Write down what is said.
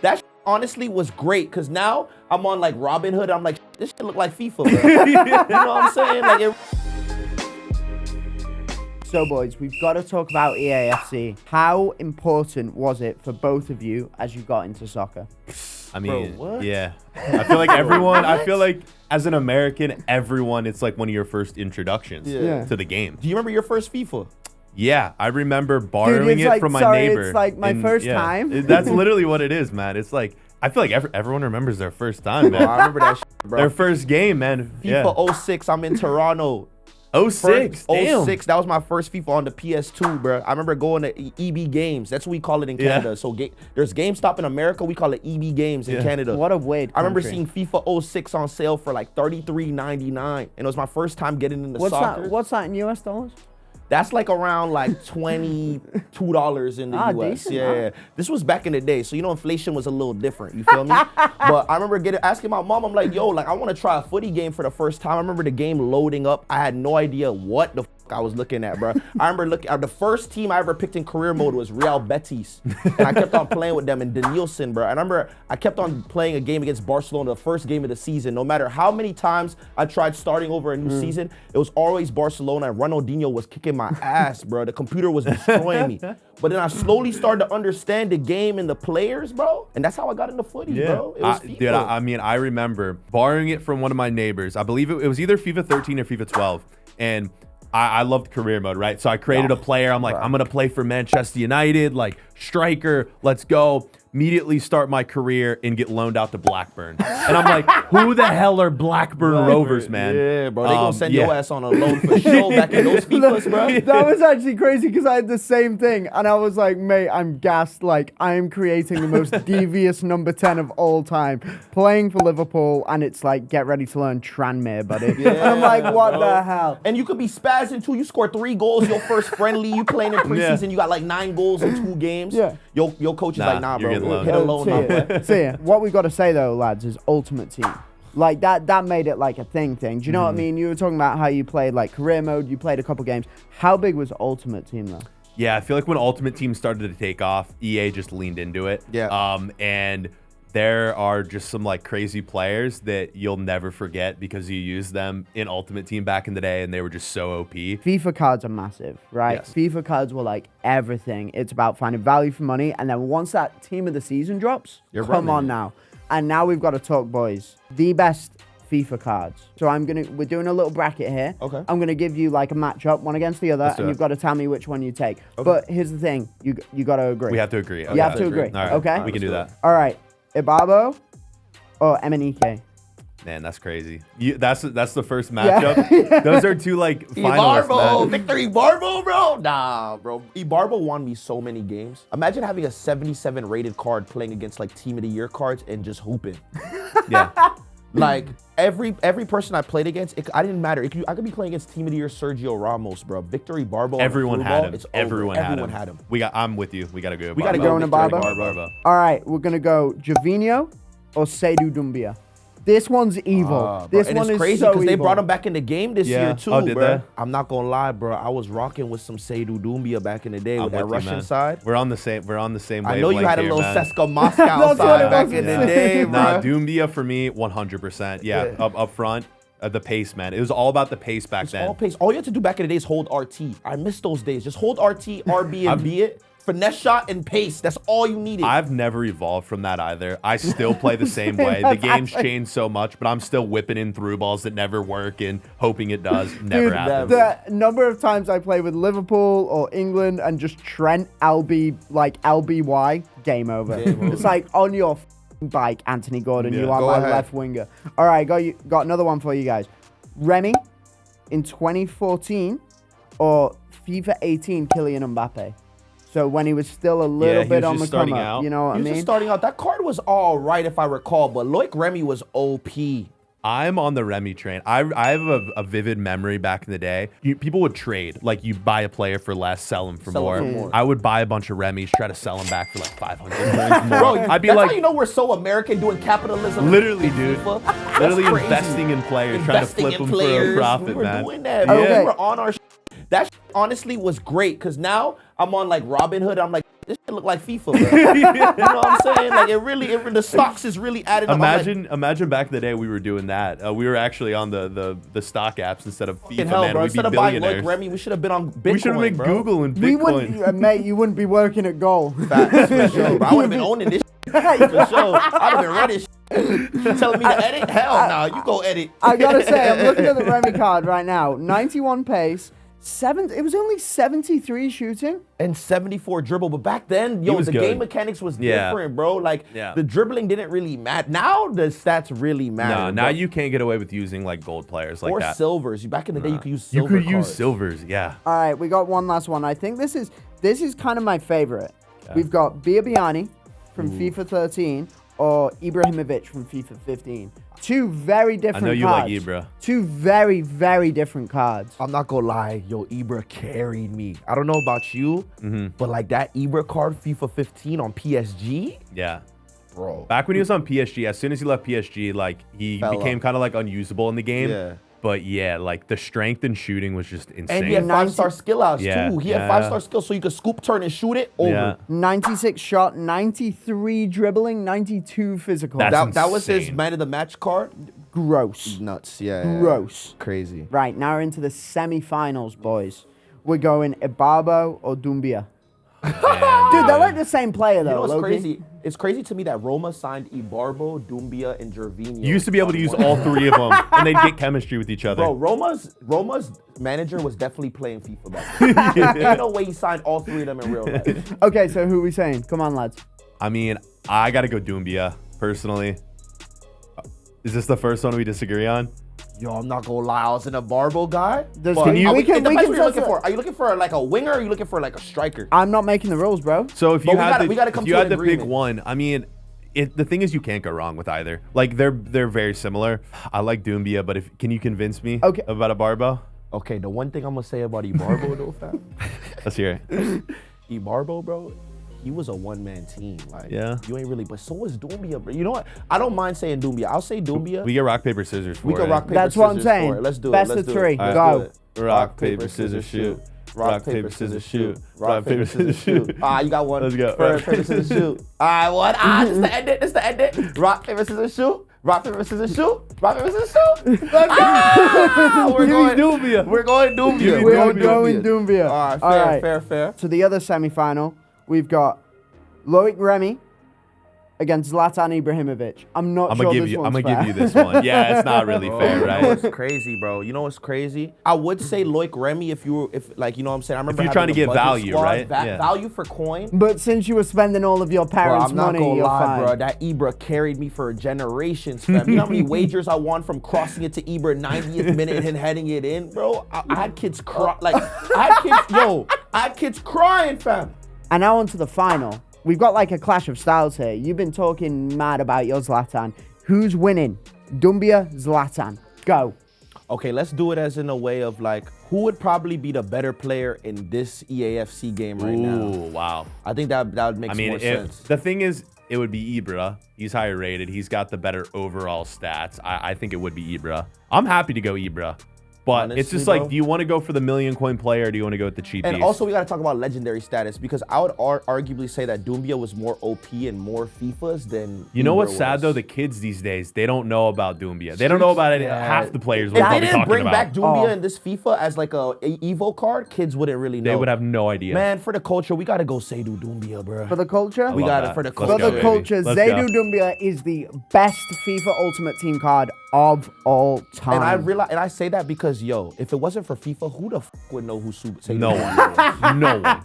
That honestly was great because now I'm on like Robin Hood. I'm like, this shit look like FIFA, bro. You know what I'm saying? Like So, boys, we've got to talk about EAFC. How important was it for both of you as you got into soccer? I mean, Bro, what? yeah. I feel like everyone, I feel like as an American, everyone, it's like one of your first introductions to the game. Do you remember your first FIFA? Yeah, I remember borrowing it's it like, from my sorry, neighbor. it's like my first time. That's literally what it is, man. It's like, I feel like everyone remembers their first time, man. I remember that shit, bro. Their first game, man. FIFA 06, I'm in Toronto. 06, damn. 06, that was my first FIFA on the PS2, bro. I remember going to EB Games. That's what we call it in Canada. So there's GameStop in America. We call it EB Games in Canada. What a weird country. I remember seeing FIFA 06 on sale for like $33.99. And it was my first time getting into soccer. What's that in US dollars? That's like around like $22 in the US. Decent, yeah. This was back in the day. So, you know, inflation was a little different. You feel me? But I remember asking my mom, I'm like, yo, like I want to try a footy game for the first time. I remember the game loading up. I had no idea what the I was looking at, bro. I remember looking at the first team I ever picked in career mode was Real Betis. And I kept on playing with them and Danielson, bro. And I remember I kept on playing a game against Barcelona, the first game of the season. No matter how many times I tried starting over a new season, it was always Barcelona, and Ronaldinho was kicking my ass, bro. The computer was destroying me. But then I slowly started to understand the game and the players, bro. And that's how I got into footy, bro. It was FIFA. Dude, I mean, I remember borrowing it from one of my neighbors. I believe it was either FIFA 13 or FIFA 12. And I loved career mode, right? So I created a player. I'm like, I'm going to play for Manchester United, like striker, let's go. Immediately start my career and get loaned out to Blackburn. And I'm like, who the hell are Blackburn Rovers, man? Yeah, bro. They going to send your ass on a loan for show back in those FIFAs, bro. That was actually crazy because I had the same thing. And I was like, mate, I'm gassed. Like, I am creating the most devious number 10 of all time. Playing for Liverpool, and it's like, get ready to learn Tranmere, buddy. Yeah, and I'm like, what the hell? And you could be spazzing too. You scored 3 goals your first friendly. You playing in preseason. You got like 9 goals in 2 games. Yeah. Your coach is like, nah, bro. Hit a loan, my boy. See, what we got to say though, lads, is Ultimate Team. Like that made it like a thing. Do you know what I mean? You were talking about how you played like career mode. You played a couple games. How big was Ultimate Team though? Yeah, I feel like when Ultimate Team started to take off, EA just leaned into it. Yeah. And there are just some like crazy players that you'll never forget because you used them in Ultimate Team back in the day and they were just so OP. FIFA cards are massive, right? Yes. FIFA cards were like everything. It's about finding value for money. And then once that team of the season drops, come on now. And now we've got to talk, boys. The best FIFA cards. So we're doing a little bracket here. Okay. I'm gonna give you like a matchup, one against the other, and you've got to tell me which one you take. Okay. But here's the thing, you got to agree. We have to agree. You have to agree. All right. Okay. We can do that. All right. Ibarbo or Emenike? Man, that's crazy. That's the first matchup. Yeah. Those are two like finalists, Ibarbo, man. Victor Ibarbo, bro. Nah, bro. Ibarbo won me so many games. Imagine having a 77 rated card playing against like Team of the Year cards and just hooping. Yeah. Like every person I played against, I didn't matter. I could be playing against Team of the Year Sergio Ramos, bro. Victor Ibarbo. Everyone had him. It's Everyone over. had Everyone him. had him. I'm with you. We gotta go. We gotta go in Victor Ibarbo. All right, we're gonna go Javinho or Seydou Doumbia. This one's evil. This and one it's is crazy so because they evil. brought him back in the game this year too, Oh, did bro. they? I'm not gonna lie, bro. I was rocking with some Seydou Doumbia back in the day with that Russian man. side. We're on the same. We're on the same. I know you had a little man. Seska Moscow side back in the day, bro. Nah, Doumbia for me, 100%. Yeah, up front. The pace, man. It was all about the pace back then. All pace. All you had to do back in the day is hold RT. I miss those days. Just hold RT, RB, and B it. Finesse shot and pace. That's all you needed. I've never evolved from that either. I still play the same way. The game's changed so much, but I'm still whipping in through balls that never work and hoping it does. Never happens. The number of times I play with Liverpool or England and just Trent LBY, game over. It's like on your bike, Anthony Gordon. You are my left winger. All right, got another one for you guys. Remy in 2014 or FIFA 18 Kylian Mbappe. So when he was still a little bit on the come up, you know what I mean? He was just starting out. That card was all right if I recall, but Loic Remy was OP. I'm on the Remy train. I have a vivid memory back in the day. People would trade. Like, you buy a player for less, sell him for more. I would buy a bunch of Remys, try to sell them back for like 500 points more. Bro, I'd be that's like, how you know we're so American doing capitalism. Literally, dude. Literally crazy. investing in players, trying to flip them for a profit, we man. were doing that, bro. We were on our That honestly was great because now I'm on like Robin Hood. I'm like, this shit look like FIFA, bro. You know what I'm saying? Like, the stocks is really adding up. Imagine back in the day we were doing that. We were actually on the stock apps instead of FIFA, hell, man. bro. We'd Instead be of buying billionaires. Remy, we should have been on Bitcoin, We should have been bro. Google and We Bitcoin. wouldn't, mate, you wouldn't be working at goal. Facts, for sure, bro. I would have been owning this shit, for sure. I'd have been running shit. You telling me to edit? Hell no, you go edit. I gotta say, I'm looking at the Remy card right now. 91 pace, it was only 73 shooting. And 74 dribble, but back then, yo, was the good. game mechanics was Yeah. different, bro. Like, the dribbling didn't really matter. Now the stats really matter. No, now bro. you can't get away with using like gold players like or that. silvers. Back in the day, you could use You silver could use cards. silvers, yeah. All right, we got one last one. I think this is kind of my favorite. We've got Biabiani from FIFA 13 or Ibrahimovic from FIFA 15. Two very different I know you cards. like Ibra. Two very, very different cards. I'm not gonna lie, yo, Ibra carried me. I don't know about you, but like that Ibra card, FIFA 15 on PSG, Yeah. bro. Back when he was on PSG, as soon as he left PSG, like he became kind of like unusable in the game. Yeah. But yeah, like the strength and shooting was just insane. And he had 5-star skill outs Yeah, too. He had yeah. 5-star skill, so you could scoop, turn, and shoot it over. Yeah. 96 shot, 93 dribbling, 92 physical. That's That was his insane. man of the match card. Gross. Nuts, yeah. Gross. Crazy. Right, now we're into the semi-finals, boys. We're going Ibarbo or Dumbia. Dude, they're like the same player, though. You know what's low-key. crazy? It's crazy to me that Roma signed Ibarbo, Dumbia, and Gervinho. You used to be able to use all three of them, and they'd get chemistry with each other. Bro, Roma's manager was definitely playing FIFA back then. There's no way he signed all three of them in real life. Okay, so who are we saying? Come on, lads. I mean, I gotta go Doumbia personally. Is this the first one we disagree on? Yo, I'm not gonna lie, I was an Ibarbo guy. Does- but can you- it we can depends what you're test looking it. for. Are you looking for like a winger or are you looking for like a striker? I'm not making the rules, bro. So if But you we had gotta- the, we gotta come if you to had an to pick agreement. one, I mean, the thing is you can't go wrong with either. Like they're very similar. I like Doumbia, but can you convince me about Ibarbo? Okay, the one thing I'm gonna say about Ibarbo though, fam. Let's hear it. Ibarbo, bro, he was a one-man team. Like, Yeah. you ain't really, but so was Doumbia, bro. You know what? I don't mind saying Doumbia. I'll say Doumbia. We get rock paper scissors for We it. can rock paper That's scissors what I'm saying. for it. Let's do Best it. Let's of do three. It. Go. Let's do it. Rock, paper, scissors, shoot. Rock, paper, scissors, shoot. Rock, paper, scissors, shoot. Ah, you got one. Let's go. Rock, paper, scissors, shoot. I won. This is the end it. This is the end it. Rock, paper, scissors, shoot. Rock, paper, scissors, shoot. Rock, paper, scissors, shoot. We're going Doumbia. We're going Doumbia. We are going Doumbia. All right, fair. To the other semi-final, we've got Loic Remy against Zlatan Ibrahimovic. I'm not sure this one's I'm fair. gonna give you this one. Yeah, it's not really fair, You know right? what's crazy, bro? You know what's crazy? I would say Loic Remy if you know what I'm saying. I remember you're trying having to a get budget value, squad, right? Yeah. Value for coin. But since you were spending all of your Bro, parents' I'm not money, gonna you're lie, fine. bro. That Ibra carried me for generations, fam. You know how many wagers I won from crossing it to Ibra 90th minute and heading it in, bro? I had kids cry, I had kids crying, fam. And now on to the final. We've got like a clash of styles here. You've been talking mad about your Zlatan. Who's winning? Doumbia, Zlatan. Go. Okay, let's do it as in a way of like, who would probably be the better player in this EAFC game right now? Ooh, wow. I think that would make more sense. The thing is, it would be Ibra. He's higher rated. He's got the better overall stats. I think it would be Ibra. I'm happy to go Ibra. But it's Honestly, just like, bro. do you want to go for the million coin player or do you want to go with the cheap And piece? also, we got to talk about legendary status because I would arguably say that Doumbia was more OP and more FIFAs than You know Ibra what's sad was. though? The kids these days, they don't know about Doumbia. They don't know about it. Yeah. Half the players we're If they probably didn't talking bring about. back Doumbia Oh. in this FIFA as like a Evo card, kids wouldn't really know. They would have no idea. Man, for the culture, we got to go Seydou Doumbia, bro. For the culture? We Love got it that. for the Let's culture. For go, the baby. culture, Let's Seydou go. Doumbia is the best FIFA Ultimate Team card of all time. And I realize, and I say that because, yo, if it wasn't for FIFA, who the f would know who Seydou No Doumbia was? one. No one.